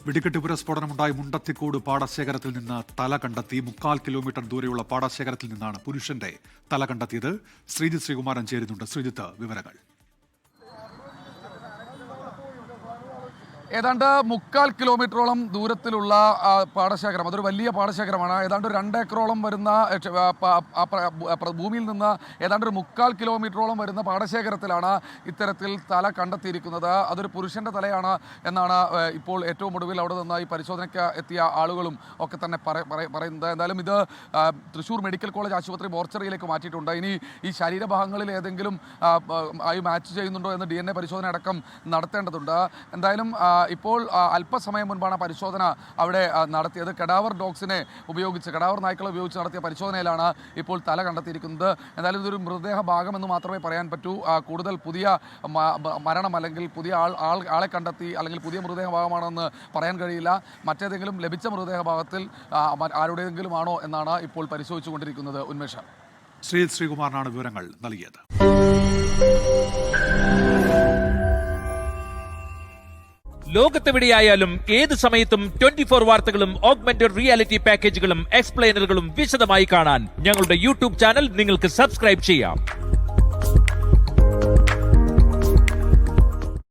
വെടിക്കെട്ട് സ്ഫോടനമുണ്ടായി മുണ്ടത്തിക്കോട് പാടശേഖരത്തിൽ നിന്ന് തല കണ്ടെത്തി. 3/4 കിലോമീറ്റർ ദൂരെയുള്ള പാടശേഖരത്തിൽ നിന്നാണ് പുരുഷന്റെ തല കണ്ടെത്തിയത്. ശ്രീജിത്ത് ശ്രീകുമാരൻ ചേരുന്നുണ്ട്. ശ്രീജിത്ത്, വിവരങ്ങൾ. ഏതാണ്ട് 3/4 കിലോമീറ്ററോളം ദൂരത്തിലുള്ള പാടശേഖരം, അതൊരു വലിയ പാടശേഖരമാണ്. ഏതാണ്ട് 2 ഏക്കറോളം വരുന്ന ഭൂമിയിൽ നിന്ന് ഏതാണ്ട് 3/4 കിലോമീറ്ററോളം വരുന്ന പാടശേഖരത്തിലാണ് ഇത്തരത്തിൽ തല കണ്ടെത്തിയിരിക്കുന്നത്. അതൊരു പുരുഷന്റെ തലയാണ് എന്നാണ് ഇപ്പോൾ ഏറ്റവും ഒടുവിൽ അവിടെ നിന്ന് ഈ പരിശോധനയ്ക്ക് എത്തിയ ആളുകളും ഒക്കെ തന്നെ പറയുന്നത്. എന്തായാലും ഇത് തൃശ്ശൂർ മെഡിക്കൽ കോളേജ് ആശുപത്രി മോർച്ചറിയിലേക്ക് മാറ്റിയിട്ടുണ്ട്. ഇനി ഈ ശരീരഭാഗങ്ങളിൽ ഏതെങ്കിലും ആയി മാച്ച് ചെയ്യുന്നുണ്ടോ എന്ന് DNA പരിശോധന അടക്കം നടത്തേണ്ടതുണ്ട്. എന്തായാലും ഇപ്പോൾ അല്പസമയം മുൻപാണ് പരിശോധന അവിടെ നടത്തിയത്. കഡാവർ ഡോഗ്സിനെ ഉപയോഗിച്ച്, കഡാവർ നായ്ക്കളെ ഉപയോഗിച്ച് നടത്തിയ പരിശോധനയിലാണ് ഇപ്പോൾ തല കണ്ടെത്തിയിരിക്കുന്നത്. എന്തായാലും ഇതൊരു മൃതദേഹ ഭാഗമെന്ന് മാത്രമേ പറയാൻ പറ്റൂ. കൂടുതൽ പുതിയ മരണം അല്ലെങ്കിൽ പുതിയ ആളെ കണ്ടെത്തി അല്ലെങ്കിൽ പുതിയ മൃതദേഹ ഭാഗമാണെന്ന് പറയാൻ കഴിയില്ല. മറ്റേതെങ്കിലും ലഭിച്ച മൃതദേഹ ഭാഗത്തിൽ ആരുടേതെങ്കിലും ആണോ എന്നാണ് ഇപ്പോൾ പരിശോധിച്ചുകൊണ്ടിരിക്കുന്നത്. ഉന്മേഷ, ശ്രീകുമാറിനാണ് വിവരങ്ങൾ നൽകിയത്. ലോകത്തെവിടെയായാലും ഏത് സമയത്തും 24 വാർത്തകളും ഓഗ്മെന്റഡ് റിയാലിറ്റി പാക്കേജുകളും എക്സ്പ്ലെയിനറുകളും വിശദമായി കാണാൻ ഞങ്ങളുടെ YouTube ചാനൽ നിങ്ങൾക്ക് സബ്സ്ക്രൈബ് ചെയ്യാം.